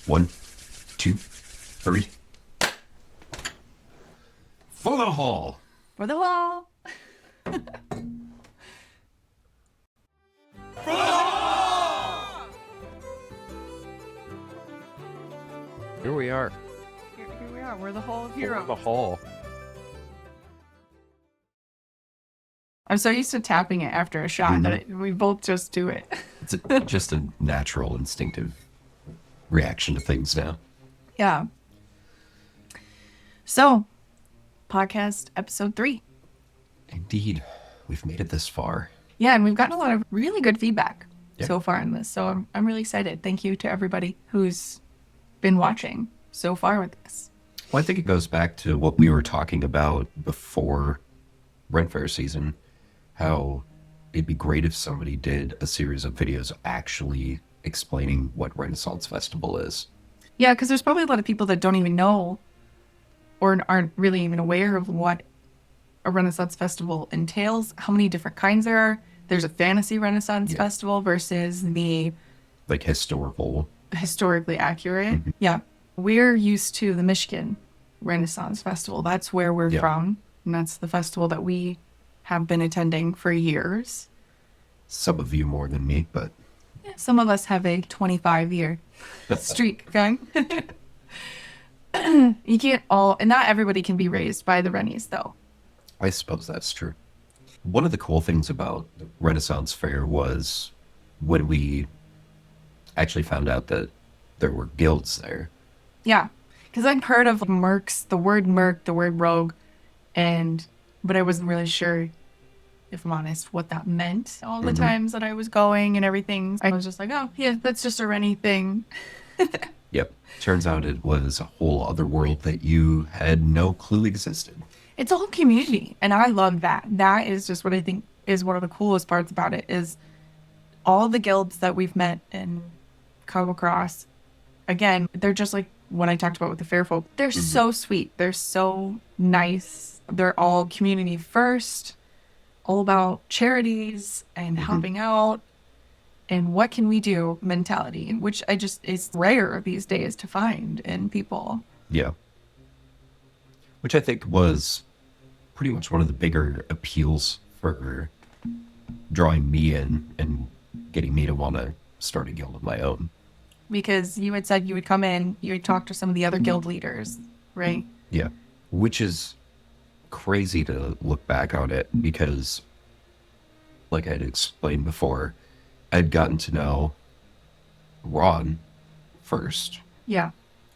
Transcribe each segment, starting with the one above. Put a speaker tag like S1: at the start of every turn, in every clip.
S1: 1, 2, 3. For the hall.
S2: For the wall.
S1: For the hall. Here we are.
S2: Here we are. We're the Hall of
S1: For
S2: Heroes.
S1: the hall.
S2: I'm so used to tapping it after a shot that we both just do it.
S1: It's just a natural, instinctive reaction to things now.
S2: Yeah. So, podcast episode 3.
S1: Indeed. We've made it this far.
S2: Yeah, and we've gotten a lot of really good feedback
S1: Yeah.
S2: so far in this. So I'm really excited. Thank you to everybody who's been watching so far with this.
S1: Well, I think it goes back to what we were talking about before Ren Faire season, how it'd be great if somebody did a series of videos actually explaining what Renaissance Festival is.
S2: Yeah, because there's probably a lot of people that don't even know or aren't really even aware of what a Renaissance Festival entails, how many different kinds there are. There's a fantasy Renaissance Festival versus the
S1: Like historically
S2: accurate. Yeah. We're used to the Michigan Renaissance Festival. That's where we're from. And that's the festival that we have been attending for years.
S1: Some of you more than me, but
S2: Some of us have a 25-year streak going. You can't and not everybody can be raised by the Rennies, though.
S1: I suppose that's true. One of the cool things about the Renaissance Fair was when we actually found out that there were guilds there.
S2: Yeah, because I'd heard of mercs, the word merc, the word rogue, but I wasn't really sure, if I'm honest, what that meant all the times that I was going and everything. I was just like, oh, yeah, that's just a Rennie thing.
S1: Yep. Turns out it was a whole other world that you had no clue existed.
S2: It's a whole community, and I love that. That is just what I think is one of the coolest parts about it, is all the guilds that we've met and come across. Again, they're just like what I talked about with the fair folk. They're so sweet. They're so nice. They're all community first, all about charities and helping out and what can we do mentality, which is rare these days to find in people.
S1: Yeah. Which I think was pretty much one of the bigger appeals for drawing me in and getting me to want to start a guild of my own.
S2: Because you had said you would come in, you would talk to some of the other guild leaders, right?
S1: Yeah. Which is crazy to look back on it because, like I had explained before, I'd gotten to know Ron first.
S2: Yeah.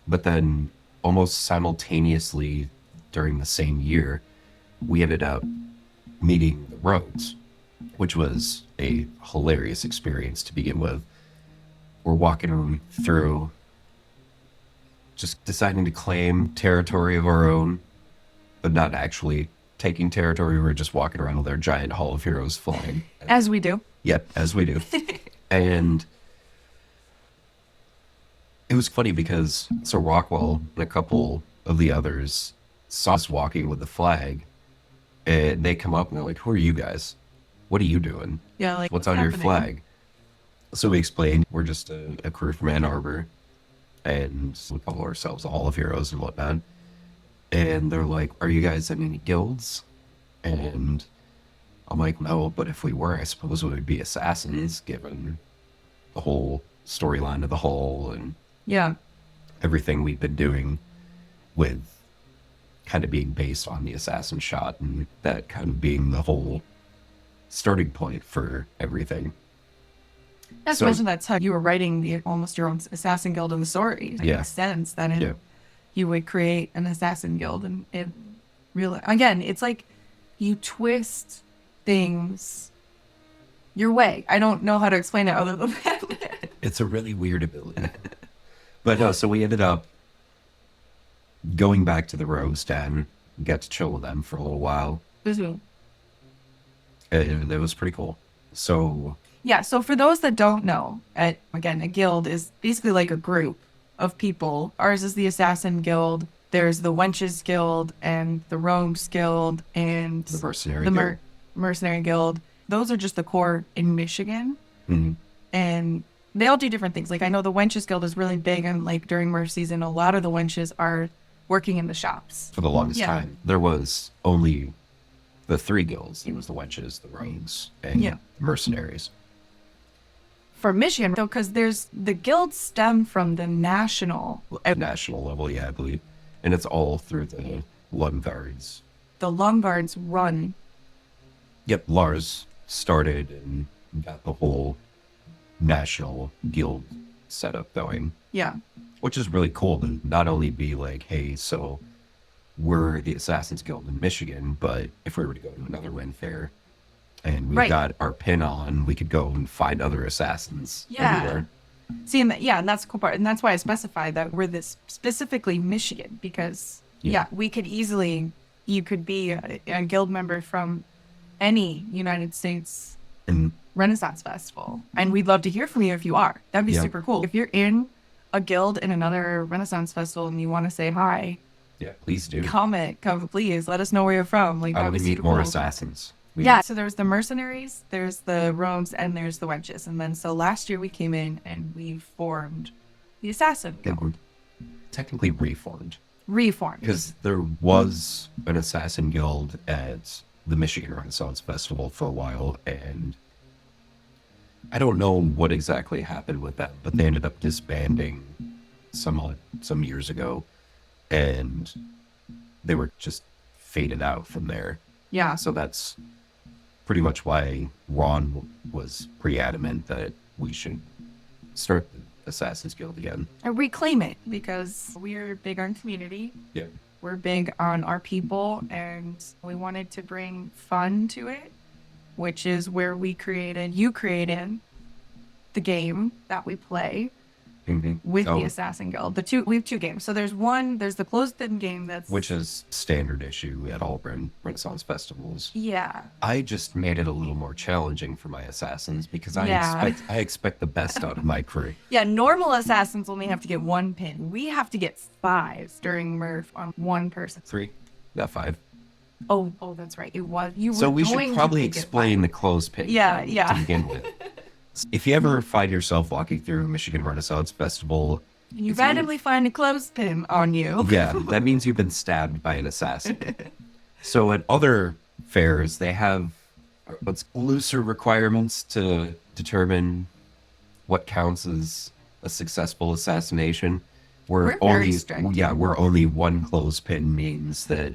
S1: But then almost simultaneously during the same year, we ended up meeting the Rogues, which was a hilarious experience to begin with. We're walking through, just deciding to claim territory of our own, but not actually taking territory. We're just walking around with our giant Hall of Heroes flying.
S2: As we do.
S1: Yep, as we do. And it was funny because so Rockwell and a couple of the others saw us walking with the flag, and they come up and they're like, "Who are you guys? What are you doing?
S2: Yeah, like
S1: What's on your flag?" So we explained we're just a crew from Ann Arbor, and we call ourselves Hall of Heroes and whatnot. And they're like, "Are you guys in any guilds?" And I'm like, "No, but if we were, I suppose we would be assassins, given the whole storyline of the Hall and everything we've been doing with kind of being based on the assassin shot and that kind of being the whole starting point for everything."
S2: Not to mention that's how you were writing almost your own assassin guild in the story. It makes sense that you would create an assassin guild, and it really, again, it's like you twist things your way. I don't know how to explain it other than that.
S1: It's a really weird ability. But no, so we ended up going back to the Rogues Den, got to chill with them for a little while.
S2: Mm-hmm.
S1: And it was pretty cool. So
S2: yeah, so for those that don't know, again, a guild is basically like a group of people. Ours is the Assassin Guild. There's the Wenches Guild and the Rogues Guild and
S1: the Mercenary Guild.
S2: Mercenary Guild. Those are just the core in Michigan.
S1: Mm-hmm.
S2: And they all do different things. Like I know the Wenches Guild is really big, and like during Merch season, a lot of the wenches are working in the shops.
S1: For the longest
S2: Yeah.
S1: time, there was only the three guilds. There was the Wenches, the Rogues, and
S2: Yeah.
S1: the Mercenaries.
S2: For Michigan, though, because there's the guilds stem from the national,
S1: At national level, yeah, I believe. And it's all through the Lombards.
S2: the Lombards run.
S1: Yep, Lars started and got the whole national guild setup going,
S2: Yeah.
S1: which is really cool to not only be like, hey, so we're the Assassins Guild in Michigan, but if we were to go to another Ren Faire and we
S2: Right.
S1: got our pin on, we could go and find other assassins
S2: Yeah.
S1: everywhere.
S2: See, and and that's the cool part. And that's why I specified that we're this specifically Michigan, because,
S1: Yeah.
S2: we could easily, you could be a guild member from any United States
S1: And
S2: Renaissance Festival. And we'd love to hear from you if you are. That'd be
S1: Yeah.
S2: super cool. If you're in a guild in another Renaissance Festival and you want to say hi,
S1: yeah, please do.
S2: comment, come please. Let us know where you're from. Like,
S1: I
S2: that
S1: want
S2: would
S1: to
S2: be
S1: meet
S2: super
S1: more
S2: cool.
S1: assassins.
S2: Yeah, so there's the Mercenaries, there's the Rogues, and there's the Wenches. And then so last year we came in and we formed the Assassin Guild.
S1: Technically reformed.
S2: Reformed.
S1: Because there was an assassin guild at the Michigan Renaissance Festival for a while, and I don't know what exactly happened with them, but they ended up disbanding some years ago, and they were just faded out from there.
S2: Yeah.
S1: So that's pretty much why Ron was pretty adamant that we should start the Assassin's Guild again.
S2: And reclaim it, because we're big on community.
S1: Yeah.
S2: We're big on our people, and we wanted to bring fun to it, which is where you created the game that we play with the Assassin Guild. We have two games. So there's the clothespin game
S1: which is standard issue at all Renaissance festivals.
S2: Yeah.
S1: I just made it a little more challenging for my assassins because I
S2: Yeah.
S1: expect the best out of my crew.
S2: Yeah, normal assassins only have to get one pin. We have to get 5 during Murph on one person.
S1: 3, got 5.
S2: Oh, that's right. It was you.
S1: So
S2: were
S1: we
S2: going
S1: should
S2: to
S1: probably
S2: make it
S1: explain the clothespin.
S2: Yeah,
S1: thing
S2: yeah.
S1: To begin with. If you ever find yourself walking through Michigan Renaissance Festival,
S2: You randomly find a clothespin on you.
S1: yeah, that means you've been stabbed by an assassin. So at other fairs, they have what's looser requirements to determine what counts as a successful assassination.
S2: We're very strict.
S1: Where only one clothespin means that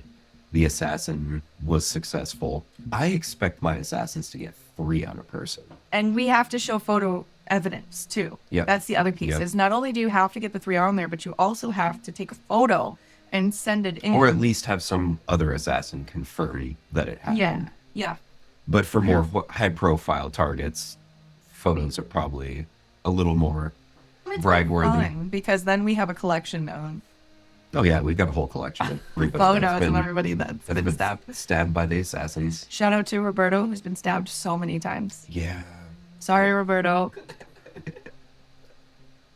S1: the assassin was successful. I expect my assassins to get 3 on a person.
S2: And we have to show photo evidence too.
S1: Yeah.
S2: That's the other piece.
S1: Yeah.
S2: Is not only do you have to get the 3 on there, but you also have to take a photo and send it in.
S1: Or at least have some other assassin confirm that it happened.
S2: Yeah. Yeah.
S1: But for more high-profile targets, photos are probably a little more
S2: It's
S1: brag-worthy.
S2: fun, because then we have a collection of
S1: Oh yeah, we've got a whole collection of everybody
S2: photos
S1: that's
S2: of
S1: been,
S2: everybody that's
S1: that have
S2: been
S1: been
S2: stabbed.
S1: stabbed by the assassins.
S2: Shout out to Roberto, who's been stabbed so many times.
S1: Yeah.
S2: Sorry, Roberto.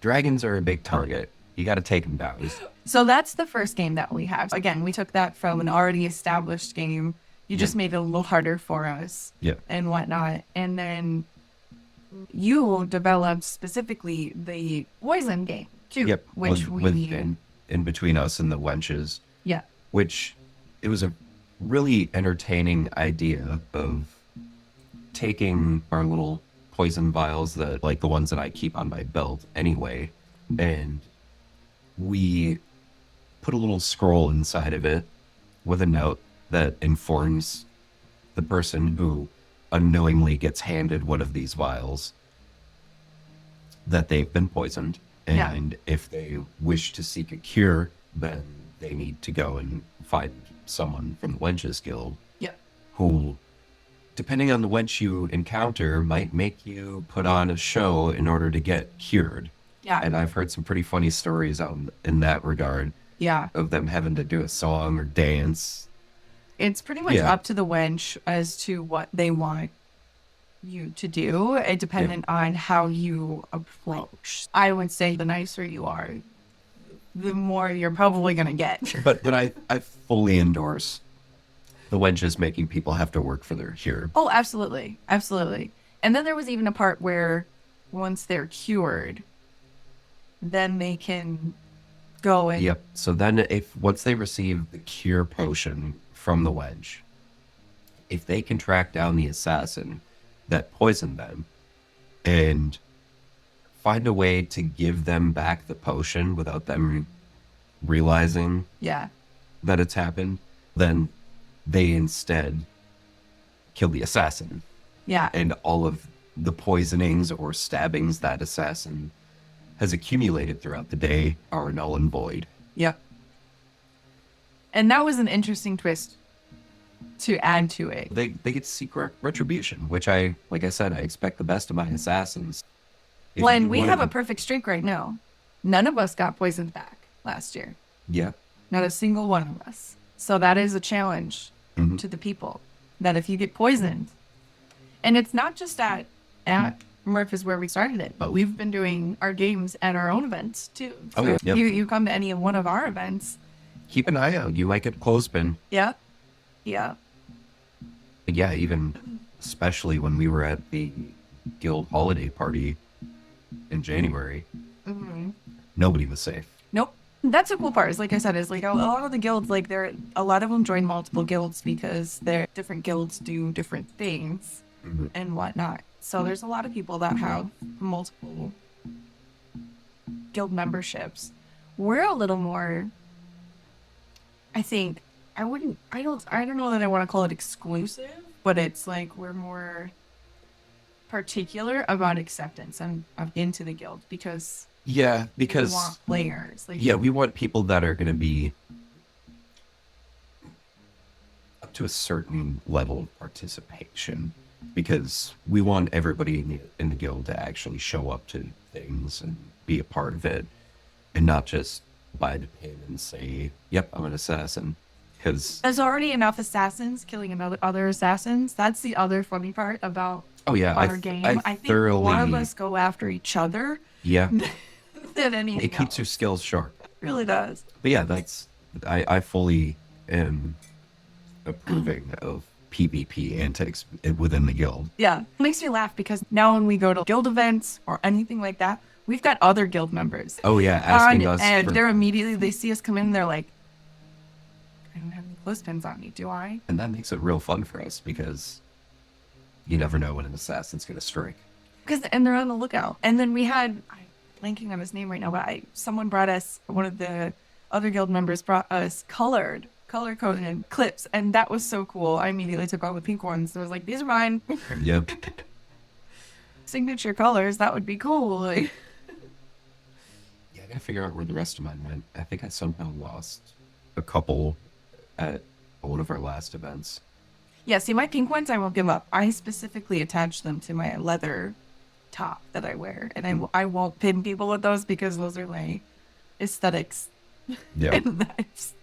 S1: Dragons are a big target. You got to take them down.
S2: So that's the first game that we have. Again, we took that from an already established game. You just made it a little harder for us
S1: Yeah.
S2: and whatnot. And then you developed specifically the poison game too.
S1: Yep.
S2: Which
S1: in between us and the Wenches,
S2: yeah.
S1: which it was a really entertaining idea of taking our little poison vials that like the ones that I keep on my belt anyway, and we put a little scroll inside of it with a note that informs the person who unknowingly gets handed one of these vials that they've been poisoned.
S2: Yeah.
S1: And if they wish to seek a cure, then they need to go and find someone from the Wenches Guild
S2: Yeah.
S1: who, depending on the wench you encounter, might make you put on a show in order to get cured.
S2: Yeah.
S1: And I've heard some pretty funny stories in that regard
S2: Yeah.
S1: of them having to do a song or dance.
S2: It's pretty much
S1: Yeah.
S2: up to the wench as to what they want you to do, dependent on how you approach. I would say the nicer you are, the more you're probably going to get.
S1: But I fully endorse the wenches making people have to work for their cure.
S2: Oh, absolutely. Absolutely. And then there was even a part where once they're cured, then they can go and
S1: Yep. So then if once they receive the cure potion from the wench, if they can track down the assassin that poisoned them and find a way to give them back the potion without them realizing
S2: yeah,
S1: that it's happened, then they instead kill the assassin.
S2: yeah,
S1: And all of the poisonings or stabbings that assassin has accumulated throughout the day are null and void.
S2: yeah. And that was an interesting twist to add to it.
S1: They get secret retribution, which I, like I said, I expect the best of my assassins. If
S2: When
S1: you
S2: we
S1: wanted
S2: have a
S1: to-
S2: perfect streak right now, none of us got poisoned back last year.
S1: Yeah.
S2: Not a single one of us. So that is a challenge
S1: Mhm.
S2: to the people, that if you get poisoned, and it's not just at Murph is where we started it, but we've been doing our games at our own events too.
S1: Oh,
S2: So
S1: yeah.
S2: if
S1: Yep.
S2: you come to any of one of our events.
S1: Keep an eye out. You might get clothespin.
S2: Yeah. Yeah.
S1: Yeah, even especially when we were at the guild holiday party in January, nobody was safe.
S2: Nope. That's the cool part. Is like I said, is like a lot of the guilds, like a lot of them join multiple guilds because their different guilds do different things and whatnot. So there's a lot of people that have multiple guild memberships. We're a little more, I think, I don't know that I want to call it exclusive, but it's like we're more particular about acceptance and into the guild because
S1: Yeah,
S2: we
S1: because
S2: want players. Like,
S1: yeah, we want people that are going to be up to a certain level of participation, because we want everybody in the guild to actually show up to things and be a part of it, and not just buy the pin and say, "Yep, I'm an assassin." Because
S2: there's already enough assassins killing other assassins. That's the other funny part about
S1: oh yeah,
S2: our game. I think
S1: thoroughly
S2: more of us go after each other
S1: yeah.
S2: than anything
S1: It keeps
S2: else.
S1: your skills sharp.
S2: It really does.
S1: But yeah, I fully am approving of PvP antics within the guild.
S2: Yeah. It makes me laugh because now when we go to guild events or anything like that, we've got other guild members.
S1: Oh yeah, asking us
S2: and
S1: for,
S2: they're immediately, they see us come in, they're like, I don't have any clothespins on me, do I?
S1: and that makes it real fun for us because you never know when an assassin's gonna strike.
S2: And they're on the lookout. And then we had, I'm blanking on his name right now, but someone brought us, one of the other guild members brought us color coded clips, and that was so cool. I immediately took all the pink ones. I was like, these are mine.
S1: Yep.
S2: Signature colors, that would be cool. Like,
S1: Yeah, I gotta figure out where the rest of mine went. I think I somehow lost a couple at one of our last events.
S2: yeah, see, my pink ones I won't give up. I specifically attach them to my leather top that I wear, and I won't pin people with those because those are like aesthetics.
S1: Yeah.
S2: And that's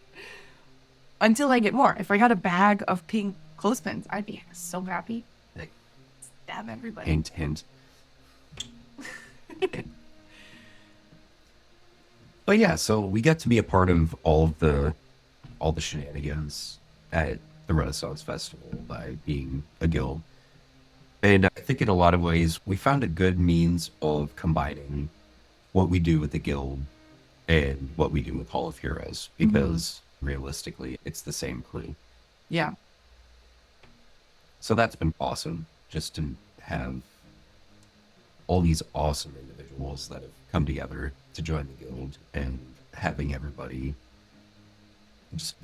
S2: until I get more. If I got a bag of pink clothespins, I'd be so happy. Like, stab everybody.
S1: Hint, hint. But yeah, so we get to be a part of all the shenanigans at the Renaissance Festival by being a guild. And I think in a lot of ways, we found a good means of combining what we do with the guild and what we do with Hall of Heroes, because realistically, it's the same crew.
S2: Yeah.
S1: So that's been awesome, just to have all these awesome individuals that have come together to join the guild, and having everybody just,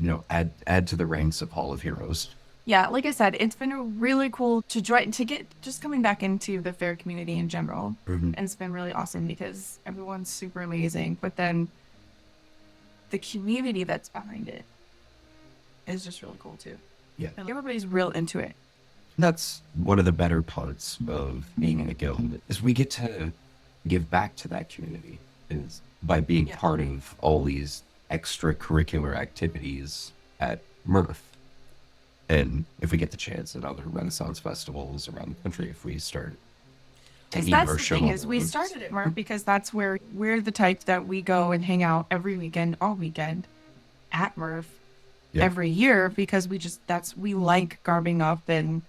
S1: add to the ranks of Hall of Heroes.
S2: Yeah, like I said, it's been really cool to get just coming back into the fair community in general.
S1: Mhm.
S2: And it's been really awesome because everyone's super amazing. But then the community that's behind it is just really cool too.
S1: Yeah.
S2: And everybody's real into it.
S1: That's one of the better parts of being in a guild, is we get to give back to that community, is by being
S2: Yeah.
S1: part of all these extracurricular activities at Mirth. And if we get the chance at other Renaissance festivals around the country, if we start
S2: Because
S1: taking
S2: that's
S1: our
S2: the
S1: show
S2: thing
S1: on
S2: is
S1: the
S2: we
S1: road.
S2: started it more because that's where we're the type that we go and hang out every weekend, all weekend at Murph
S1: Yeah.
S2: every year because we like garbing up and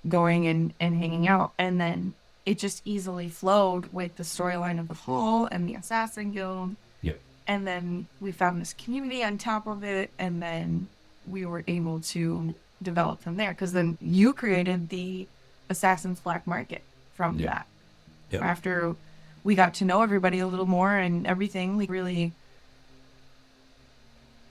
S2: going and hanging out. And then it just easily flowed with the storyline of the Hall and the Assassin Guild.
S1: Yeah.
S2: And then we found this community on top of it, and then we were able to develop from there. Because then you created the Assassin's Black Market from that.
S1: Yep.
S2: After we got to know everybody a little more and everything, we really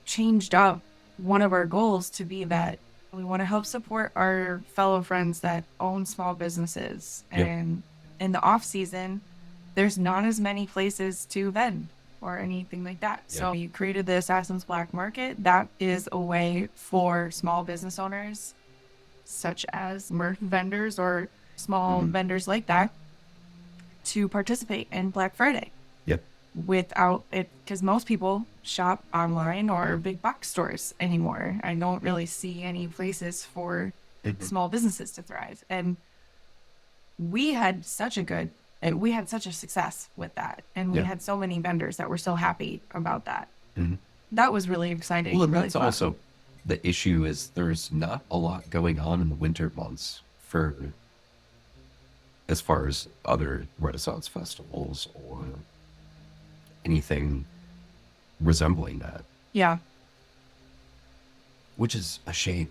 S2: changed up one of our goals to be that we want to help support our fellow friends that own small businesses.
S1: Yep.
S2: And in the off season, there's not as many places to vend or anything like that.
S1: Yep.
S2: So you created the Assassin's Black Market. That is a way for small business owners, such as merch vendors or small vendors like that, to participate in Black Friday.
S1: Yep.
S2: Without it, because most people shop online or big box stores anymore. I don't really see any places for small businesses to thrive. And we had such a success with that. And we had so many vendors that were so happy about that. That was really exciting.
S1: Well, and
S2: really
S1: that's
S2: fun.
S1: also the issue is there's not a lot going on in the winter months for as far as other Renaissance festivals or anything resembling that,
S2: Yeah.
S1: which is a shame.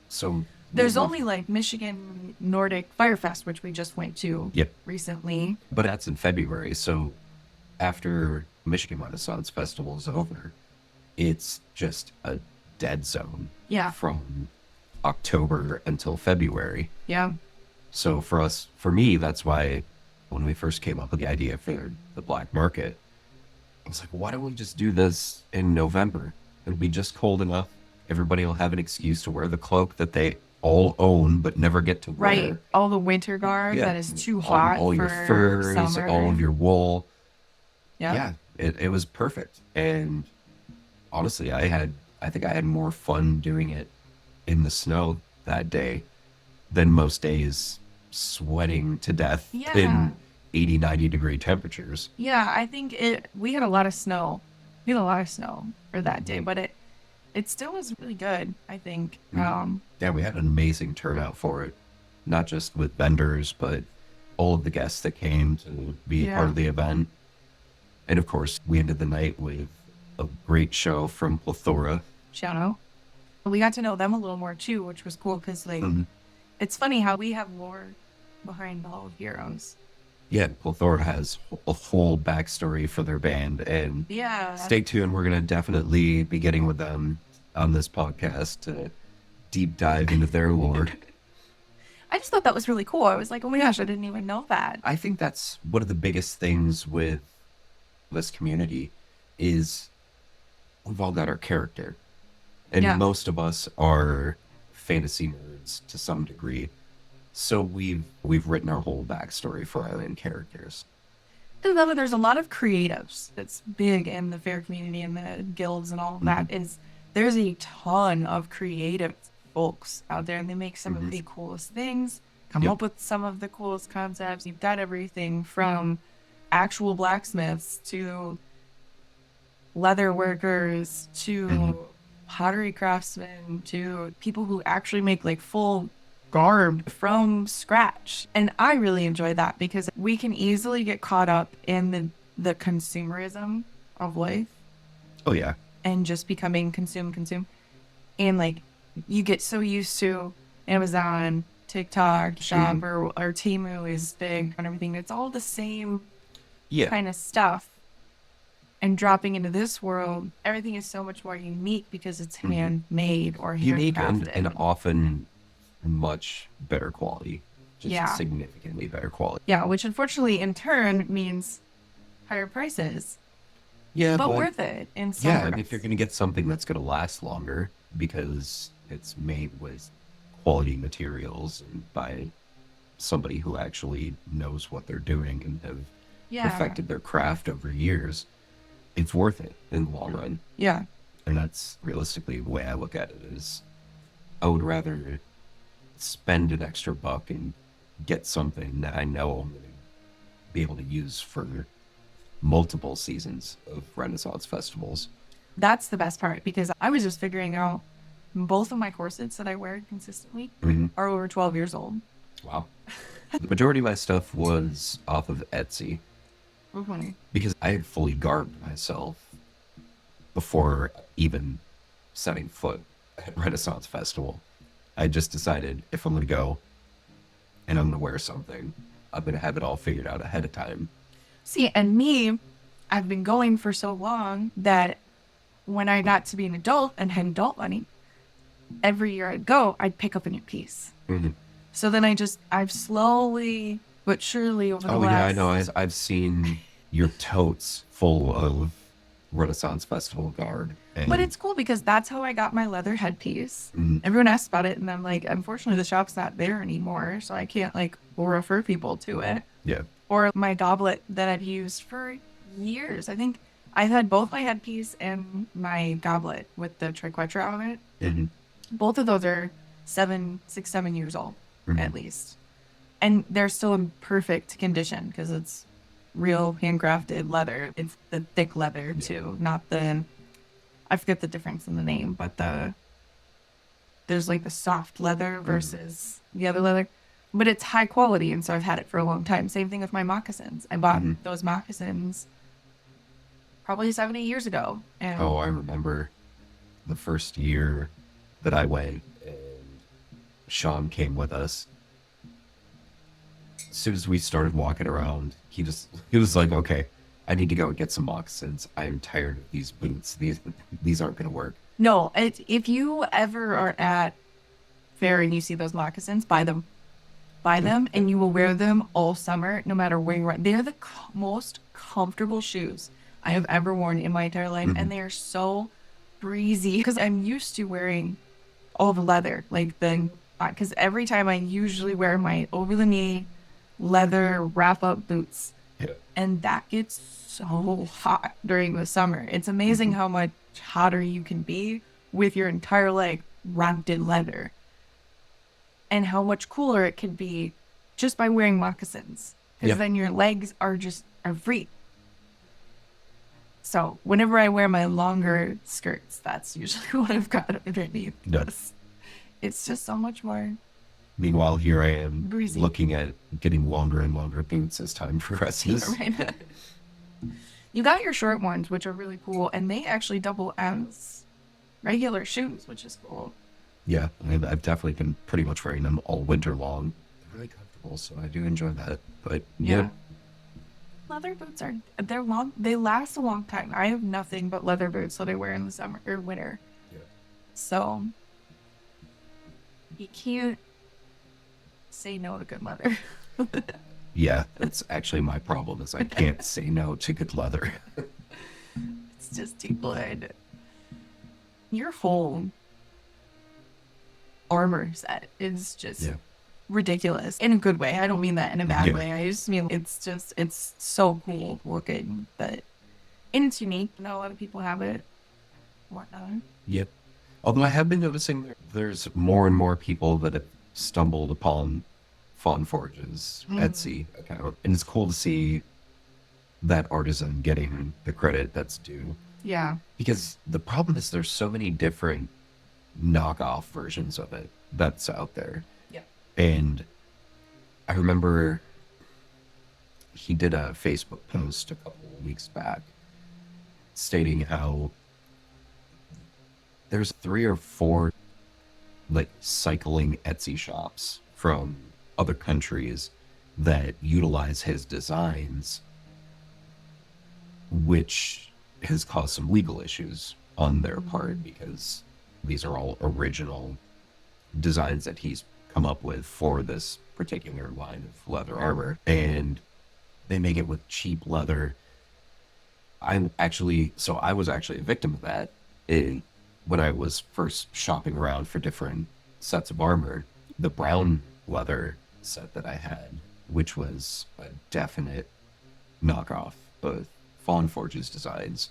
S1: So
S2: There's only like Michigan Nordic Firefest, which we just went to recently.
S1: but that's in February. So after Michigan Renaissance Festival is over, it's just a dead zone.
S2: Yeah.
S1: From October until February.
S2: Yeah.
S1: So for me, that's why when we first came up with the idea for the black market, I was like, why don't we just do this in November? It'll be just cold enough. Everybody will have an excuse to wear the cloak that they all own but never get to wear.
S2: Right. All the winter garb that is too hot
S1: all your
S2: for
S1: furs,
S2: summer.
S1: all of your wool.
S2: Yeah.
S1: It was perfect. And honestly, I think I had more fun doing it in the snow that day than most days sweating to death in 80, 90 degree temperatures.
S2: Yeah, I think we had a lot of snow. We had a lot of snow for that day, but it still was really good, I think.
S1: Yeah, we had an amazing turnout for it. Not just with vendors, but all of the guests that came to be part of the event. And of course, we ended the night with a great show from Plethora.
S2: Shout out. We got to know them a little more too, which was cool because it's funny how we have lore behind all of Heroes.
S1: Yeah, Plethora has a whole backstory for their band, and stay tuned. We're going to definitely be getting with them on this podcast to deep dive into their lore.
S2: I just thought that was really cool. I was like, oh my gosh, I didn't even know that.
S1: I think that's one of the biggest things with this community is we've all got our character. And most of us are fantasy nerds to some degree. So we've written our whole backstory for our own characters.
S2: And then there's a lot of creatives that's big in the fair community and the guilds and all of that. There's a ton of creative folks out there, and they make some of the coolest things, come up with some of the coolest concepts. You've got everything from actual blacksmiths to leather workers to pottery craftsmen to people who actually make like full garb from scratch. And I really enjoy that because we can easily get caught up in the consumerism of life.
S1: Oh yeah.
S2: And just becoming consume. And like you get so used to Amazon, TikTok, Shop or Temu is big and everything. It's all the same kind of stuff. And dropping into this world, everything is so much more unique because it's handmade or handcrafted.
S1: Unique and often much better quality. Just significantly better quality.
S2: Yeah, which unfortunately in turn means higher prices.
S1: Yeah,
S2: but worth it in some
S1: and
S2: regards.
S1: if you're going to get something that's going to last longer because it's made with quality materials and by somebody who actually knows what they're doing and have perfected their craft over years, it's worth it in the long run.
S2: Yeah.
S1: And that's realistically the way I look at it is I would rather spend an extra buck and get something that I know I'm going to be able to use for multiple seasons of Renaissance festivals.
S2: That's the best part because I was just figuring out both of my corsets that I wear consistently are over 12 years old.
S1: Wow. The majority of my stuff was off of Etsy
S2: Mhm.
S1: because I had fully garbed myself before even setting foot at Renaissance Festival. I just decided if I'm going to go and I'm going to wear something, I'm going to have it all figured out ahead of time.
S2: See, and me, I've been going for so long that when I got to be an adult and had adult money, every year I'd go, I'd pick up a new piece.
S1: Mm-hmm.
S2: So then I've slowly but surely over the
S1: Oh, yeah, I
S2: last.
S1: know. I've seen your totes full of Renaissance Festival garb. And
S2: But it's cool because that's how I got my leather headpiece.
S1: Mhm.
S2: Everyone asks about it, and I'm like, unfortunately, the shop's not there anymore, so I can't like refer people to it.
S1: Yeah.
S2: Or my goblet that I've used for years. I think I've had both my headpiece and my goblet with the triquetra on it.
S1: Mm-hmm.
S2: Both of those are 7 years old,
S1: Mhm.
S2: at least. And they're still in perfect condition because it's real handcrafted leather. It's the thick leather too, not the, I forget the difference in the name, but there's like the soft leather versus the other leather. But it's high quality, and so I've had it for a long time. Same thing with my moccasins. I bought those moccasins probably 70 years ago. And
S1: Oh, I remember the first year that I went and Sean came with us. As soon as we started walking around, he was like, okay, I need to go and get some moccasins. I'm tired of these boots. These aren't going to work.
S2: no, if you ever are at fair and you see those moccasins, buy them. Buy them, and you will wear them all summer, no matter where you're at. They're the most comfortable shoes I have ever worn in my entire life, and they are so breezy because I'm used to wearing all the leather, like because every time I usually wear my over the knee leather wrap up boots,
S1: Yeah.
S2: and that gets so hot during the summer. It's amazing how much hotter you can be with your entire leg wrapped in leather, and how much cooler it can be just by wearing moccasins, because
S1: Yeah.
S2: then your legs are free. So whenever I wear my longer skirts, that's usually what I've got underneath.
S1: Nuts.
S2: It's just so much more.
S1: Meanwhile, here I am
S2: Breezy.
S1: looking at getting longer and longer boots as time progresses.
S2: Right. You got your short ones, which are really cool, and they actually double as regular shoes, which is cool.
S1: Yeah, I've definitely been pretty much wearing them all winter long. They're really comfortable, so I do enjoy that. But yeah,
S2: Leather boots they're long. They last a long time. I have nothing but leather boots that I wear in the summer or winter.
S1: Yeah.
S2: So you can't say no to good leather.
S1: Yeah, that's actually my problem is I can't say no to good leather.
S2: It's just too good. Your whole armor set is just
S1: Yeah.
S2: ridiculous in a good way. I don't mean that in a bad
S1: Yeah.
S2: way. I just mean it's so cool looking, and it's unique. Not a lot of people have it. Whatnot.
S1: Yep. Although I have been noticing there's more and more people that have stumbled upon Fawn Forge's Etsy account. And it's cool to see that artisan getting the credit that's due.
S2: Yeah.
S1: Because the problem is there's so many different knockoff versions of it that's out there.
S2: Yeah.
S1: And I remember he did a Facebook post a couple of weeks back stating how there's 3 or 4 like cycling Etsy shops from other countries that utilize his designs, which has caused some legal issues on their part because these are all original designs that he's come up with for this particular line of leather armor, and they make it with cheap leather. I was actually a victim of that when I was first shopping around for different sets of armor. The brown leather set that I had, which was a definite knockoff of Fawn Forge's designs,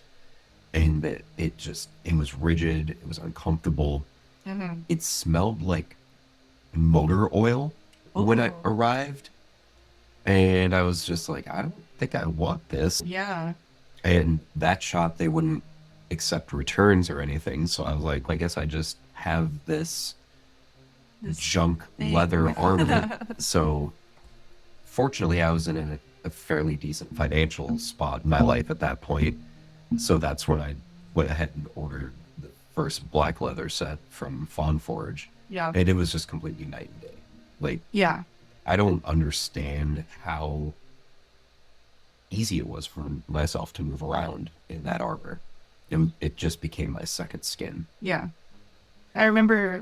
S1: and it was rigid, it was uncomfortable. It smelled like motor oil when I arrived, and I was just like, I don't think I want this.
S2: Yeah.
S1: And that shop, they wouldn't accept returns or anything, so I was like, I guess I just have this junk
S2: thing.
S1: leather armor. So fortunately, I was in a fairly decent financial spot in my life at that point. So that's when I went ahead and ordered the first black leather set from Fawn Forge.
S2: Yeah.
S1: And it was just completely night and day. Like,
S2: Yeah.
S1: I don't understand how easy it was for myself to move around in that armor. It just became my second skin.
S2: Yeah. I remember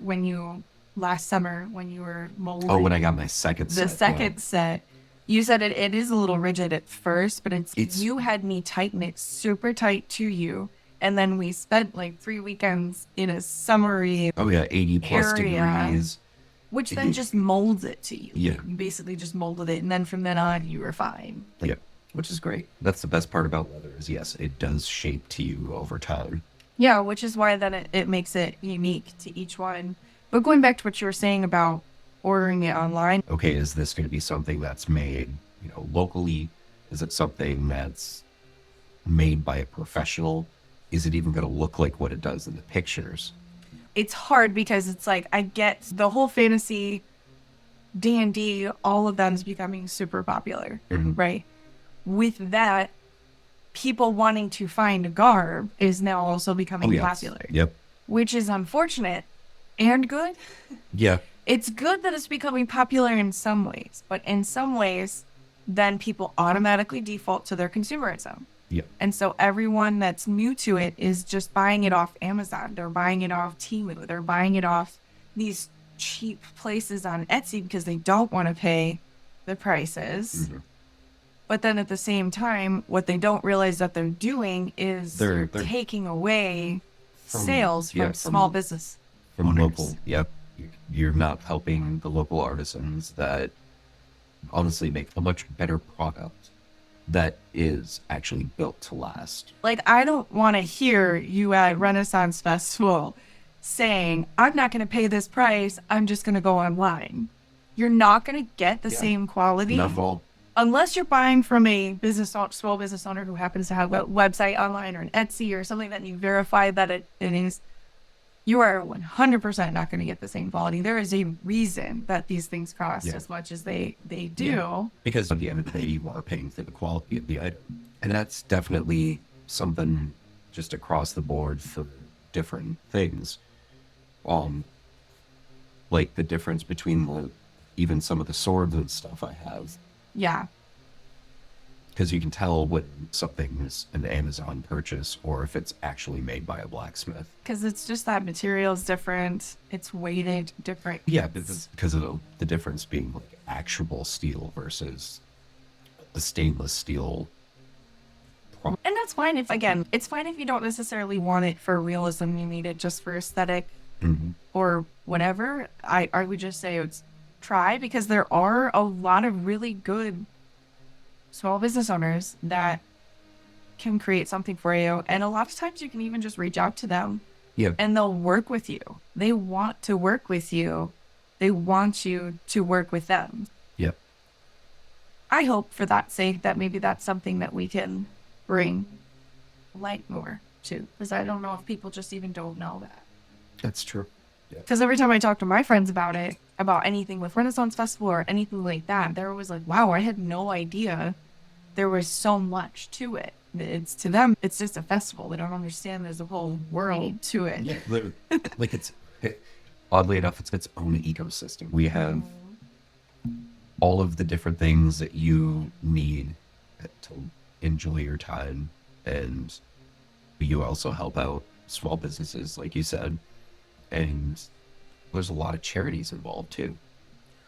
S2: last summer, when you were molding.
S1: Oh, when I got my second
S2: the
S1: set.
S2: second set, you said it is a little rigid at first, but
S1: It's-
S2: you had me tighten it super tight to you. And then we spent like 3 weekends in a summery
S1: Oh, yeah, 80 plus
S2: area,
S1: degrees.
S2: which then just molds it to you.
S1: Yeah.
S2: You basically just molded it. And then from then on, you were fine.
S1: Yeah, which is great. That's the best part about leather is, yes, it does shape to you over time.
S2: Yeah, which is why then it makes it unique to each one. But going back to what you were saying about ordering it online.
S1: Okay, is this going to be something that's made, locally? Is it something that's made by a professional? Is it even going to look like what it does in the pictures?
S2: It's hard because it's like, I get the whole fantasy, D&D, all of that is becoming super popular, right? With that, people wanting to find garb is now also becoming popular.
S1: Yep.
S2: Which is unfortunate and good.
S1: Yeah.
S2: It's good that it's becoming popular in some ways, but in some ways, then people automatically default to their consumerism.
S1: Yeah.
S2: And so everyone that's new to it is just buying it off Amazon. They're buying it off Temu. They're buying it off these cheap places on Etsy because they don't want to pay the prices. But then at the same time, what they don't realize that they're doing is they're taking away sales from small business.
S1: From
S2: owners.
S1: local, yep. You're not helping the local artisans that honestly make a much better product that is actually built to last.
S2: Like, I don't want to hear you at Renaissance Festival saying, I'm not going to pay this price, I'm just going to go online. You're not going to get the same quality.
S1: Not at all.
S2: Unless you're buying from a small business owner who happens to have a website online or an Etsy or something that you verify that it is, you are 100% not going to get the same quality. There is a reason that these things cost as much as they do.
S1: Yeah. Because at the end of the day, you are paying for the quality of the item. And that's definitely something just across the board for different things. Like the difference between even some of the swords and stuff I have.
S2: Yeah.
S1: Because you can tell when something is an Amazon purchase or if it's actually made by a blacksmith.
S2: Because it's just that material is different. It's weighted different.
S1: Yeah, because of the difference being like actual steel versus the stainless steel.
S2: And that's fine it's fine if you don't necessarily want it for realism. You need it just for aesthetic or whatever. I would just say it's try, because there are a lot of really good small business owners that can create something for you. And a lot of times you can even just reach out to them and they'll work with you. They want to work with you. They want you to work with them.
S1: Yep.
S2: I hope for that sake that maybe that's something that we can bring light more to, because I don't know if people just even don't know that.
S1: That's true.
S2: Because every time I talk to my friends about it, about anything with Renaissance Festival or anything like that, they're always like, wow, I had no idea there was so much to it. It's to them, it's just a festival. They don't understand there's a whole world to it.
S1: Yeah, literally. Like oddly enough, it's its own ecosystem. We have all of the different things that you need to enjoy your time. And you also help out small businesses, like you said. And there's a lot of charities involved too.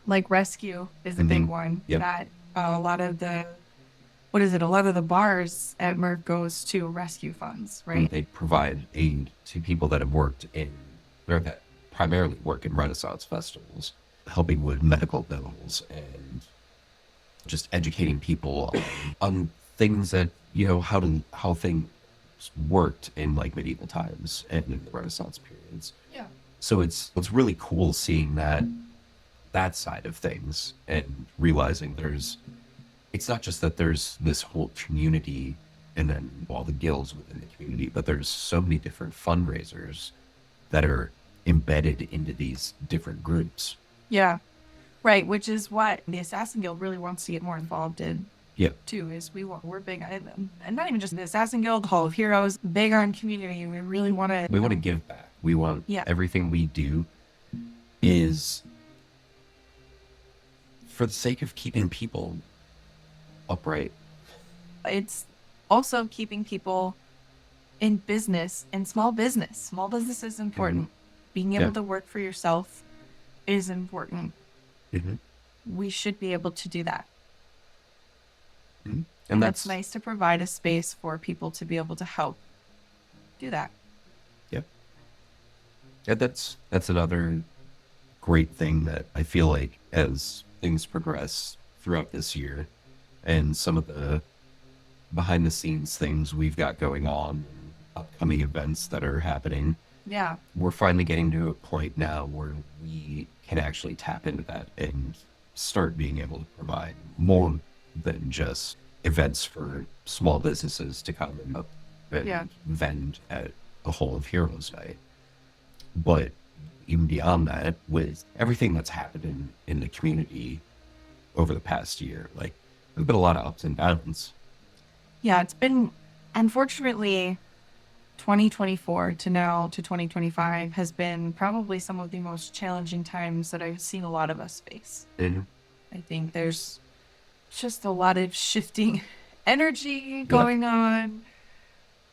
S2: Like Rescue is a big one.
S1: Yep.
S2: That a lot of the bars at Merc goes to rescue funds, right?
S1: They provide aid to people that have that primarily work in Renaissance festivals, helping with medical bills and just educating people on things that, how things worked in like medieval times and in the Renaissance periods.
S2: Yeah.
S1: So it's really cool seeing that side of things and realizing it's not just that there's this whole community and then all the guilds within the community, but there's so many different fundraisers that are embedded into these different groups.
S2: Yeah. Right, which is what the Assassin Guild really wants to get more involved in
S1: Yeah.
S2: too. Is we're big and not even just the Assassin Guild, Hall of Heroes, big on community. We really want to.
S1: We want to give back. We want
S2: Yeah.
S1: everything we do is for the sake of keeping people upright.
S2: It's also keeping people in business and small business. Small business is important. Being able to work for yourself is important. We should be able to do that. And that's nice to provide a space for people to be able to help do that.
S1: Yep. Yeah, that's another great thing that I feel like as things progress throughout this year and some of the behind the scenes things we've got going on, upcoming events that are happening.
S2: Yeah.
S1: We're finally getting to a point now where we can actually tap into that and start being able to provide more than just events for small businesses to come and vend at a Hall of Heroes night. But even beyond that, with everything that's happened in the community over the past year, like there's been a lot of ups and downs.
S2: Yeah, it's been, unfortunately, 2024 to now to 2025 has been probably some of the most challenging times that I've seen a lot of us face. I think there's just a lot of shifting energy going on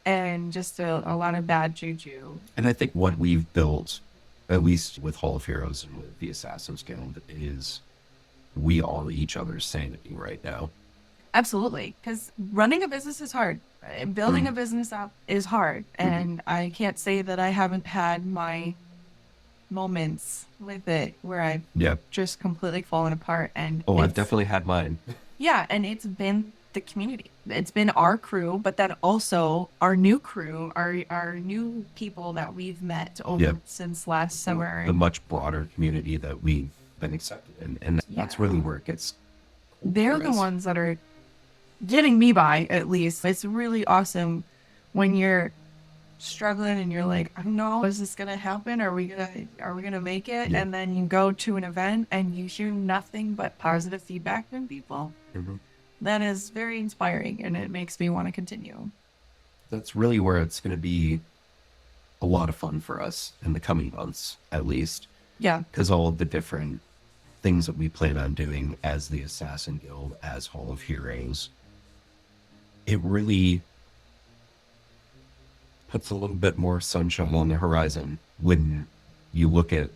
S2: and just a lot of bad juju.
S1: And I think what we've built, at least with Hall of Heroes and with the Assassin's Guild, is we are each other's sanity right now.
S2: Absolutely, because running a business is hard. Building a business up is hard. And I can't say that I haven't had my moments with it where I've just completely fallen apart. And
S1: I've definitely had mine.
S2: Yeah, and it's been the community. It's been our crew, but then also our new crew, our new people that we've met over since last summer.
S1: The much broader community that we've been accepted in. And that's really where it gets cool.
S2: They're the ones that are getting me by, at least. It's really awesome when you're struggling and you're like, I don't know, is this gonna happen? Are we gonna make it? And then you go to an event and you hear nothing but positive feedback from people. That is very inspiring, and it makes me want to continue.
S1: That's really where it's going to be a lot of fun for us in the coming months, at least.
S2: Yeah.
S1: Because all of the different things that we plan on doing as the Assassin Guild, as Hall of Heroes, it really puts a little bit more sunshine on the horizon when you look at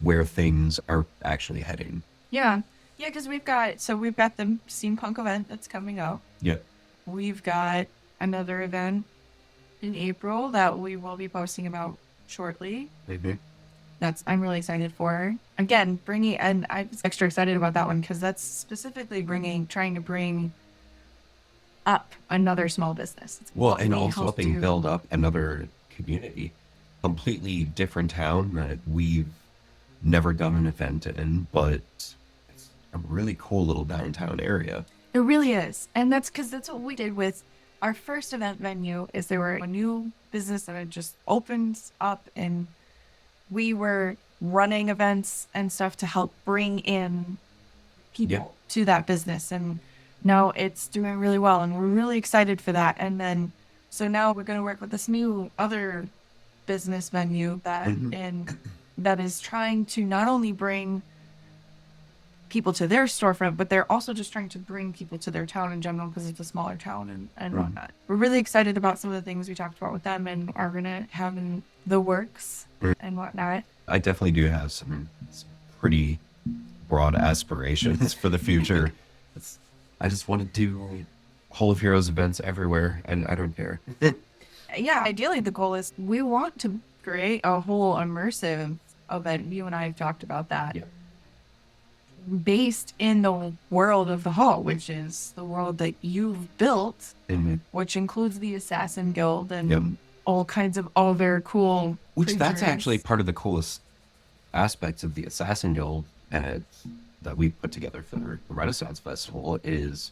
S1: where things are actually heading.
S2: Yeah. Yeah, because we've got the steampunk event that's coming up.
S1: Yeah.
S2: We've got another event in April that we will be posting about shortly.
S1: Maybe.
S2: I'm really excited for. Again, and I'm extra excited about that one because that's specifically trying to bring up another small business.
S1: And also helping build up another community. Completely different town that we've never done an event in, but it's a really cool little downtown area.
S2: It really is. And that's because that's what we did with our first event venue. Is there were a new business that had just opened up, and we were running events and stuff to help bring in people to that business. And now it's doing really well, and we're really excited for that. And then, so now we're going to work with this new other business venue that is trying to not only bring people to their storefront, but they're also just trying to bring people to their town in general because it's a smaller town and whatnot. We're really excited about some of the things we talked about with them and are going to have in the works and whatnot.
S1: I definitely do have some pretty broad aspirations for the future. I just want to do Hall of Heroes events everywhere, and I don't care.
S2: Yeah, ideally the goal is we want to create a whole immersive event. You and I have talked about that.
S1: Yeah.
S2: Based in the world of the Hall, which is the world that you've built, which includes the Assassin Guild and all kinds of other cool creatures.
S1: That's actually part of the coolest aspects of the Assassin Guild that we put together for the Renaissance Festival is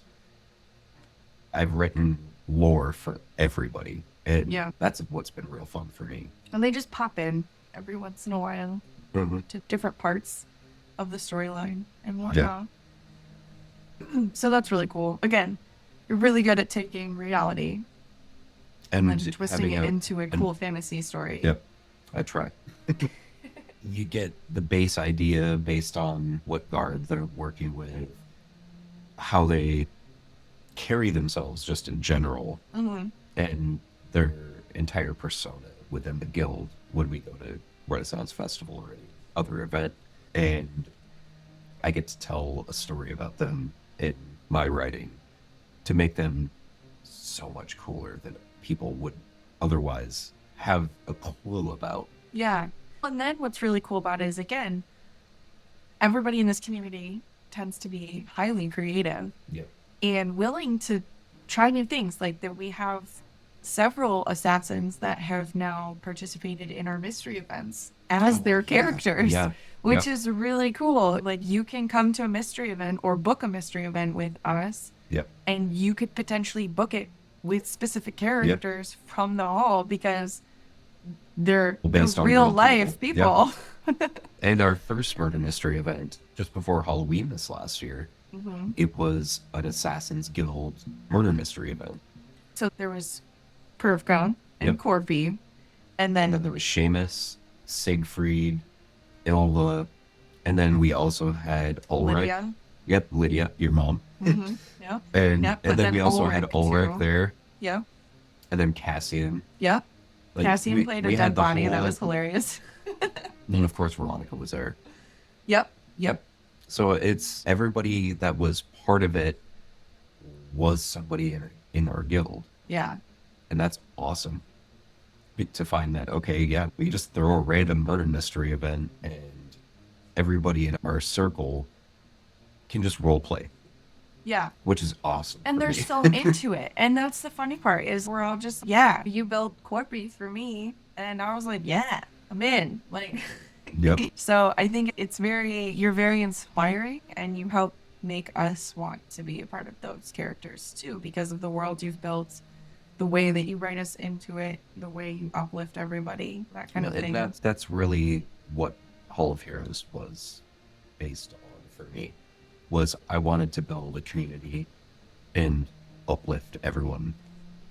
S1: I've written lore for everybody. And that's what's been real fun for me.
S2: And they just pop in every once in a while to different parts of the storyline and whatnot. So that's really cool. Again, you're really good at taking reality and twisting it into a cool fantasy story.
S1: Yep, I try. You get the base idea based on what guard they're working with, how they carry themselves just in general, and their entire persona within the guild when we go to Renaissance Festival or any other event. And I get to tell a story about them in my writing to make them so much cooler than people would otherwise have a clue about.
S2: Yeah. And then what's really cool about it is, again, everybody in this community tends to be highly creative and willing to try new things. Like that, we have several assassins that have now participated in our mystery events as their characters, which is really cool. Like you can come to a mystery event or book a mystery event with us, and you could potentially book it with specific characters from the hall because they're
S1: based on
S2: real life people.
S1: And our first murder mystery event, just before Halloween this last year, it was an Assassin's Guild murder mystery event.
S2: So there was Perfgon and Corby, and then
S1: there was Seamus, Siegfried, Ilva, and then we also had Ulrich.
S2: Lydia.
S1: Yep, Lydia, your mom. And then we also had Ulrich there.
S2: Yeah.
S1: And then Cassian.
S2: Yeah.
S1: Like,
S2: Cassian played a dead body, and that was hilarious.
S1: And then, of course, Veronica was there.
S2: Yep.
S1: So it's everybody that was part of it was somebody in our guild.
S2: Yeah.
S1: And that's awesome to find that, okay, we just throw a random murder mystery event and everybody in our circle can just role play.
S2: Yeah.
S1: Which is awesome.
S2: And they're so into it. And that's the funny part is we're all just, you built Corby for me. And I was like, I'm in. Like, So I think you're very inspiring, and you help make us want to be a part of those characters too, because of the world you've built, the way that you write us into it, the way you uplift everybody, that kind of thing.
S1: And that's really what Hall of Heroes was based on for me. Was I wanted to build a community and uplift everyone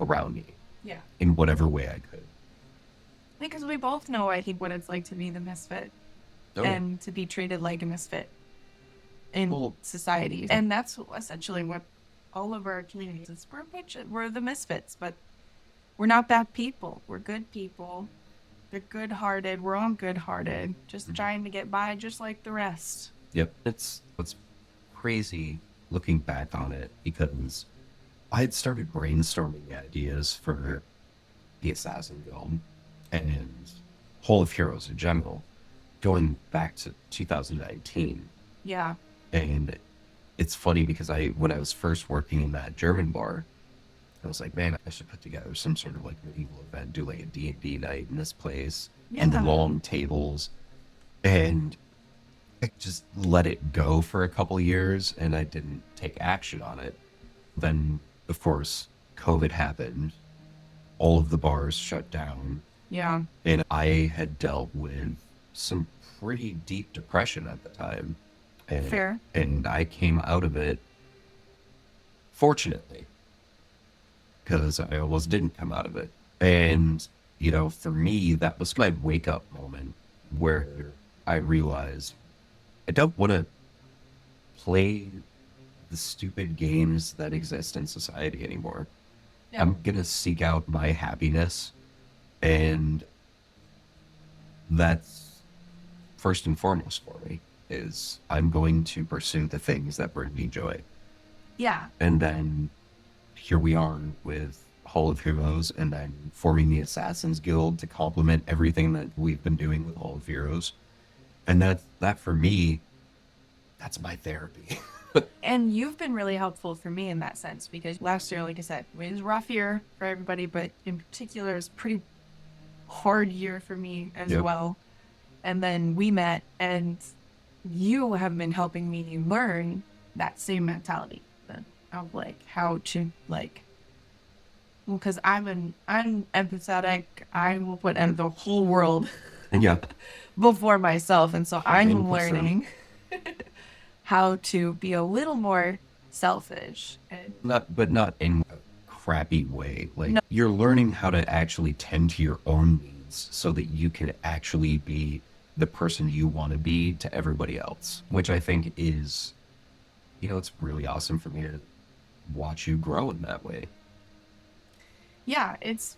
S1: around me.
S2: Yeah.
S1: In whatever way I could.
S2: Because we both know, I think, what it's like to be the misfit and to be treated like a misfit in society. And that's essentially what all of our communities is. We're the misfits, but we're not bad people. We're good people. They're good-hearted. We're all good-hearted. Just trying to get by just like the rest.
S1: Yep. It's crazy looking back on it, because I had started brainstorming ideas for the Assassin Guild and Hall of Heroes in general, going back to 2019.
S2: Yeah.
S1: And it's funny because when I was first working in that German bar, I was like, man, I should put together some sort of like medieval event, do like a D&D night in this place, and the long tables. And I just let it go for a couple years, and I didn't take action on it. Then, of course, COVID happened. All of the bars shut down.
S2: Yeah.
S1: And I had dealt with some pretty deep depression at the time. And,
S2: Fair.
S1: And I came out of it, fortunately, because I almost didn't come out of it. And, for me, that was my wake-up moment where I realized I don't want to play the stupid games that exist in society anymore. Yeah. I'm going to seek out my happiness, and that's first and foremost for me, is I'm going to pursue the things that bring me joy.
S2: Yeah.
S1: And then here we are with Hall of Heroes, and then forming the Assassin's Guild to complement everything that we've been doing with Hall of Heroes. And that for me, that's my therapy.
S2: And you've been really helpful for me in that sense, because last year, like I said, it was a rough year for everybody, but in particular, it was a pretty hard year for me as well. And then we met, and you have been helping me learn that same mentality of like how to because I'm empathetic. I will put the whole world before myself, and so I'm learning how to be a little more selfish. And
S1: Not in a crappy way. Like,
S2: no,
S1: you're learning how to actually tend to your own needs so that you can actually be the person you want to be to everybody else, which I think is, it's really awesome for me to watch you grow in that way.
S2: yeah, it's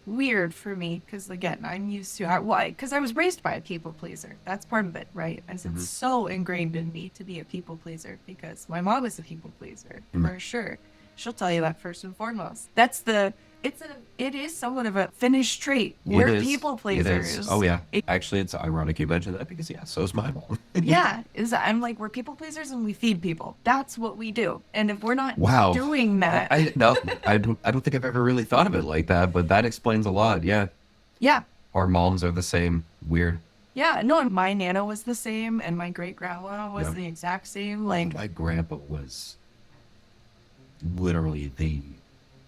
S2: weird for me because again, I'm used to why because I was raised by a people pleaser. That's part of it, right? As it's
S1: Hmm.
S2: so ingrained in me to be a people pleaser because my mom is a people pleaser for sure. She'll tell you that first and foremost. It is somewhat of a Finnish trait.
S1: It
S2: We're
S1: is.
S2: people
S1: It is. Oh,
S2: pleasers.
S1: yeah. Actually, it's ironic you mentioned that because, yeah, so is my mom.
S2: Yeah, is I'm like we're people pleasers and we feed people. That's what we do. And if we're not
S1: Wow.
S2: doing that,
S1: No, I don't think I've ever really thought of it like that, but that explains a lot. Yeah.
S2: yeah,
S1: Our moms are the same. Weird.
S2: yeah, no, and my nana was the same, and my great grandma was
S1: Yeah.
S2: the exact same. Like,
S1: My grandpa was literally the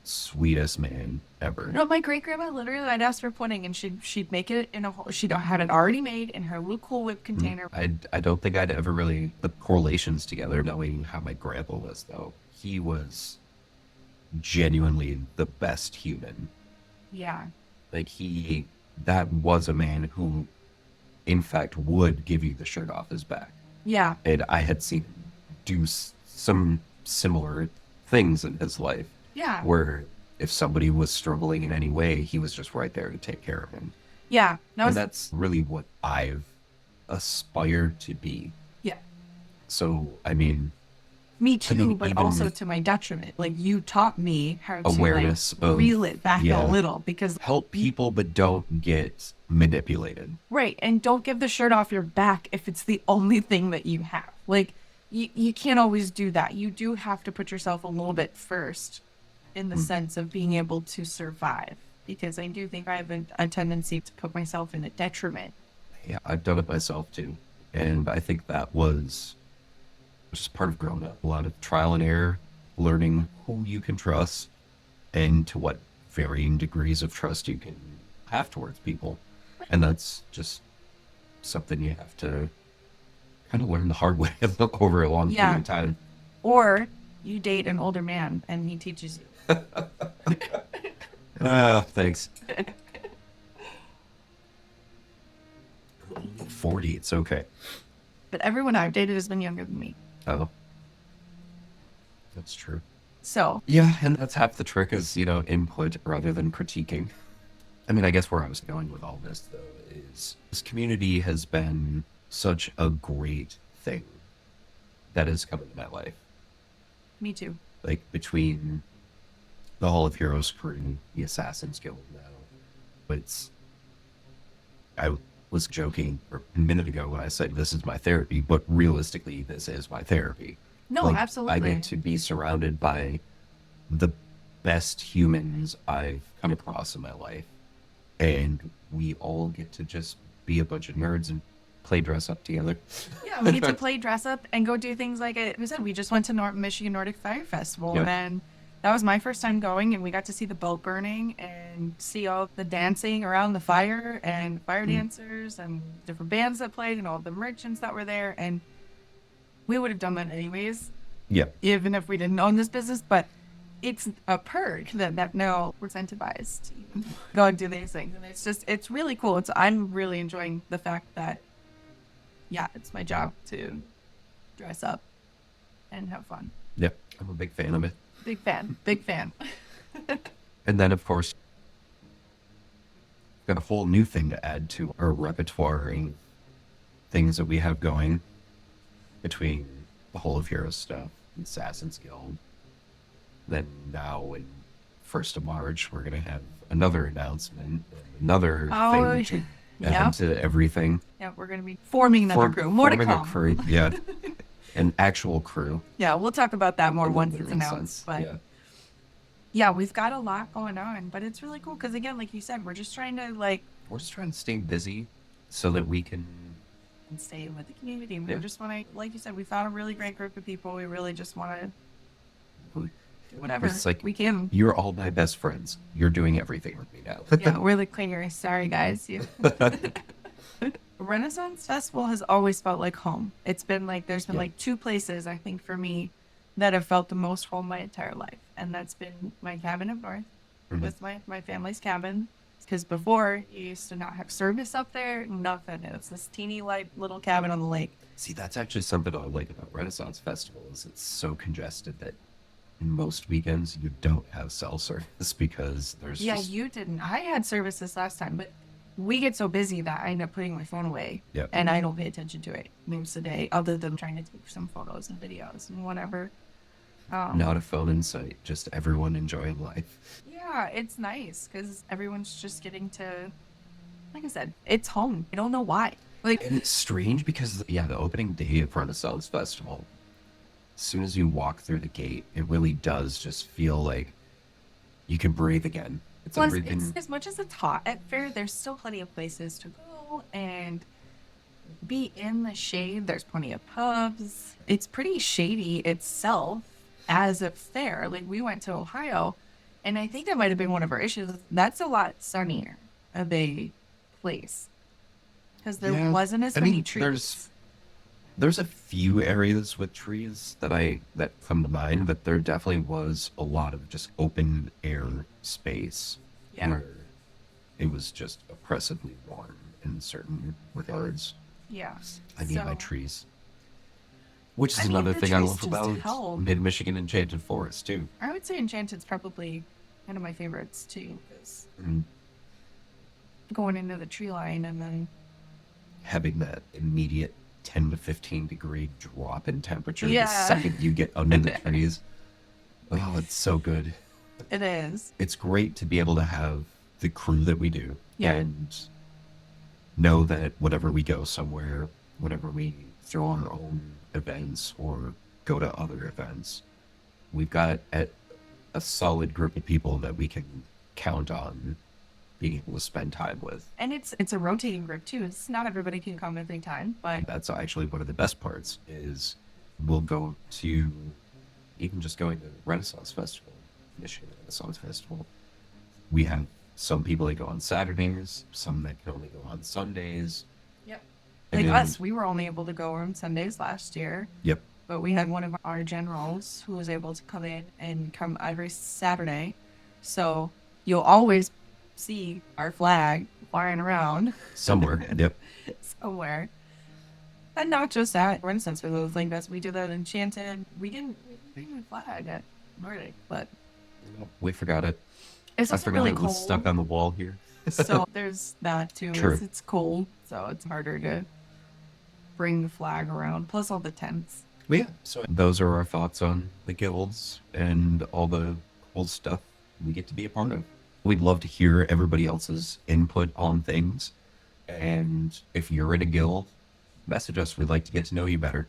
S1: sweetest man ever.
S2: no, my great grandma literally, I'd ask for pudding, and she'd make it in a whole. She'd had it already made in her little Cool Whip container.
S1: I don't think I'd ever really put correlations together knowing how my grandpa was, though. He was genuinely the best human.
S2: Yeah,
S1: Like, that was a man who, in fact, would give you the shirt off his back.
S2: yeah,
S1: And I had seen him do some similar things in his life
S2: yeah,
S1: where if somebody was struggling in any way, he was just right there to take care of him.
S2: yeah.
S1: And that's really what I've aspired to be.
S2: Yeah,
S1: So, I mean,
S2: me too,
S1: mean,
S2: but
S1: even
S2: also to my detriment. Like, you taught me how to
S1: awareness
S2: like,
S1: of,
S2: reel it back
S1: yeah,
S2: a little because
S1: help people, but don't get manipulated.
S2: right, and don't give the shirt off your back if it's the only thing that you have. Like, you can't always do that. You do have to put yourself a little bit first in the sense of being able to survive. Because I do think I have a tendency to put myself in a detriment.
S1: Yeah, I've done it myself too. And I think that was just part of growing up. A lot of trial and error, learning who you can trust and to what varying degrees of trust you can have towards people. And that's just something you have to kind of learn the hard way over a long period of time.
S2: Or you date an older man and he teaches you.
S1: Thanks. 40, it's okay.
S2: But everyone I've dated has been younger than me.
S1: Oh, that's true.
S2: So,
S1: Yeah, and that's half the trick is, input rather than critiquing. I mean, I guess where I was going with all this, though, is this community has been such a great thing that has come into my life.
S2: me too.
S1: Like, between the Hall of Heroes crew, the Assassins Guild now, I was joking a minute ago when I said this is my therapy, but realistically, this is my therapy.
S2: No,
S1: Like,
S2: absolutely.
S1: I get to be surrounded by the best humans I've come across in my life. And we all get to just be a bunch of nerds and play dress up together.
S2: Yeah, we get to play dress up and go do things like we said. We just went to Michigan Nordic Fire Festival,
S1: Yep.
S2: and that was my first time going. And we got to see the boat burning and see all the dancing around the fire and fire dancers and different bands that played and all the merchants that were there. And we would have done that anyways,
S1: Yep.
S2: even if we didn't own this business. But it's a perk that now we're incentivized to even go and do these things, and it's really cool. I'm really enjoying the fact that it's my job to dress up and have fun.
S1: Yep. I'm a big fan of it.
S2: Big fan.
S1: And then, of course, got a whole new thing to add to our repertoire of things that we have going between the Hall of Heroes stuff, and Assassin's Guild. Then now in 1st of March, we're going to have another announcement, another thing to add to everything.
S2: Yeah, we're gonna be forming another crew. More to
S1: Forming a
S2: come.
S1: crew, yeah. An actual crew.
S2: Yeah, we'll talk about that more once
S1: That
S2: it's
S1: makes
S2: announced.
S1: sense,
S2: But
S1: yeah.
S2: yeah, we've got a lot going on, but it's really cool because again, like you said, we're just trying to
S1: We're just trying to stay busy so that we can.
S2: stay with the community. We
S1: Yeah.
S2: just want to, like you said, we found a really great group of people. We really just want to do whatever
S1: It's like,
S2: we can.
S1: you're all my best friends. You're doing everything with me now.
S2: Yeah, we're the clingers. Sorry, guys. Renaissance Festival has always felt like home. It's been like, there's been like two places, I think, for me that have felt the most home my entire life. And that's been my cabin up north with my family's cabin. Because before, you used to not have service up there, nothing. It's this teeny light little cabin on the lake.
S1: See, that's actually something I like about Renaissance Festival is it's so congested that most weekends you don't have cell service because there's just...
S2: You didn't. I had service this last time, but we get so busy that I end up putting my phone away.
S1: Yep.
S2: And I don't pay attention to it most of the day, other than trying to take some photos and videos and whatever.
S1: Not a phone in sight, just everyone enjoying life.
S2: Yeah, it's nice because everyone's just getting to, like I said, it's home. I don't know why. Like,
S1: and it's strange because, the opening day of Renaissance Festival, as soon as you walk through the gate, it really does just feel like you can breathe again. It's
S2: plus,
S1: everything.
S2: it's, as much as it's hot at Fair, there's still plenty of places to go and be in the shade. There's plenty of pubs. It's pretty shady itself as a fair. Like, we went to Ohio, and I think that might have been one of our issues. That's a lot sunnier of a place because there wasn't as many trees.
S1: There's a few areas with trees that come to mind, but there definitely was a lot of just open air space where it was just oppressively warm in certain regards.
S2: Yeah.
S1: I need my trees. Which is another thing I love about Mid-Michigan Enchanted Forest, too.
S2: I would say Enchanted's probably one of my favorites, too. Because going into the tree line and then
S1: having that immediate 10 to 15 degree drop in temperature the second you get under the trees. Oh, it's so good.
S2: It is.
S1: It's great to be able to have the crew that we do and know that whenever we go somewhere, whenever we throw our own events or go to other events, we've got a solid group of people that we can count on being able to spend time with.
S2: And it's a rotating group too. It's not everybody can come every time, but
S1: that's actually one of the best parts is we'll go to even just going to Renaissance Festival, Michigan Renaissance Festival. We have some people that go on Saturdays, some that can only go on Sundays.
S2: Yep. Like us, we were only able to go on Sundays last year.
S1: Yep.
S2: But we had one of our generals who was able to come in and come every Saturday. So you'll always see our flag flying around.
S1: Somewhere. Yep.
S2: Somewhere. And not just at Renaissance for those like that. We do that in Enchanted. We didn't bring a flag at Nordic, but
S1: we forgot it.
S2: It's also really cold.
S1: It was stuck on the wall here.
S2: So there's that too.
S1: True.
S2: It's cold, so it's harder to bring the flag around. Plus all the tents.
S1: Yeah. So those are our thoughts on the guilds and all the cool stuff we get to be a part of. We'd love to hear everybody else's input on things. And if you're in a guild, message us. We'd like to get to know you better.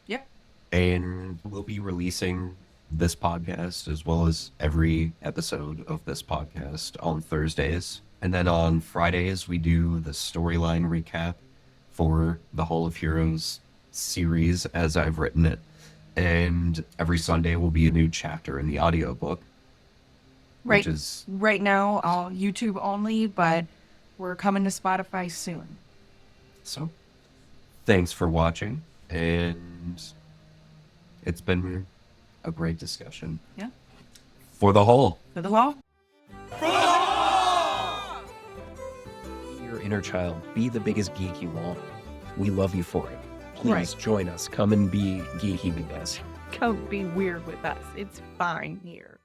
S2: Yep.
S1: And we'll be releasing this podcast as well as every episode of this podcast on Thursdays. And then on Fridays, we do the storyline recap for the Hall of Heroes series as I've written it. And every Sunday will be a new chapter in the audiobook.
S2: Right.
S1: Which is
S2: right now, all YouTube only, but we're coming to Spotify soon.
S1: So, thanks for watching, and it's been a great discussion.
S2: Yeah.
S1: For the whole.
S2: For the whole.
S1: Be your inner child. Be the biggest geek you want. We love you for it. Please join us. Come and be geeky with us.
S2: Come be weird with us. It's fine here.